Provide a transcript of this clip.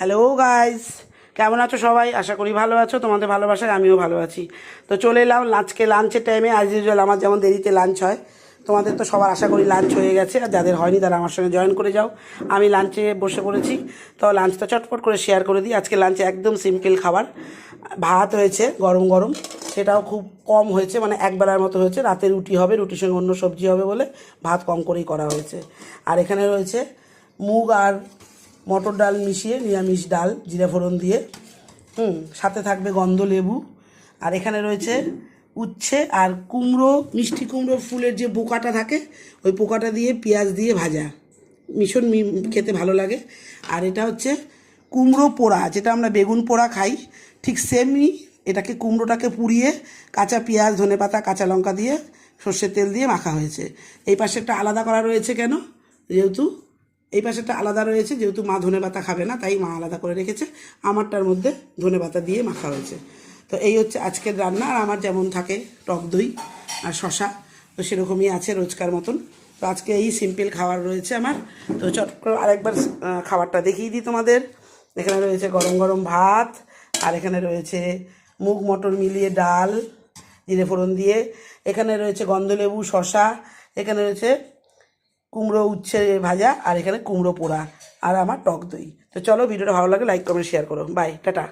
Hello guys, কেমন আছো সবাই? আশা করি ভালো আছো। তোমাদের ভালোবাসায় আমিও ভালো আছি। তো চলে এলাম লাঞ্চের টাইমে। আজ ইউজুয়াল আমার যেমন দেরিতে লাঞ্চ হয়, তোমাদের তো সবার আশা করি লাঞ্চ হয়ে গেছে, আর যাদের হয়নি তারা আমার সঙ্গে জয়েন করে যাও। আমি লাঞ্চে বসে পড়েছি। তো লাঞ্চটা চটপট করে শেয়ার করে দিই। আজকে লাঞ্চে একদম সিম্পল খাবার। ভাত হয়েছে গরম গরম, সেটাও খুব কম হয়েছে, মানে একবেলার মতো হয়েছে। রাতে রুটি হবে, রুটির সঙ্গে অন্য সবজি হবে বলে ভাত কম করেই করা হয়েছে। আর এখানে রয়েছে মুগ আর মটর ডাল মিশিয়ে নিরামিষ ডাল জিরে ফোড়ন দিয়ে, সাথে থাকবে গন্ধ লেবু। আর এখানে রয়েছে উচ্ছে আর কুমড়ো, মিষ্টি কুমড়ো ফুলের যে পোকাটা থাকে ওই পোকাটা দিয়ে পেঁয়াজ দিয়ে ভাজা, ভীষণ খেতে ভালো লাগে। আর এটা হচ্ছে কুমড়ো পোড়া, যেটা আমরা বেগুন পোড়া খাই, ঠিক সেমই এটাকে, কুমড়োটাকে পুড়িয়ে কাঁচা পেঁয়াজ ধনেপাতা কাঁচা লঙ্কা দিয়ে সর্ষের তেল দিয়ে মাখা হয়েছে। এই পাশেরটা আলাদা করা রয়েছে কেন, যেহেতু এই পাশেরটা আলাদা রয়েছে, যেহেতু মা ধনেপাতা খাবে না তাই মা আলাদা করে রেখেছে। আমারটার মধ্যে ধনেপাতা দিয়ে মাখা হয়েছে। তো এই হচ্ছে আজকের রান্না। আর আমার যেমন থাকে টক দই আর শশা, তো সেরকমই আছে রোজকার মতন। তো আজকে এই সিম্পল খাবার রয়েছে আমার। তো চট করে আরেকবার খাবারটা দেখিয়ে দিই তোমাদের। এখানে রয়েছে গরম গরম ভাত, আর এখানে রয়েছে মুগ মটর মিলিয়ে ডাল জিরে ফোড়ন দিয়ে, এখানে রয়েছে গন্ধলেবু শশা, এখানে রয়েছে কুমড়ো উচ্ছে ভাজা, আর এখানে কুমড়ো পোড়া, আর আমার টক দই। তো চলো, ভিডিওটা ভালো লাগে লাইক কমেন্ট শেয়ার করো। Bye, tata.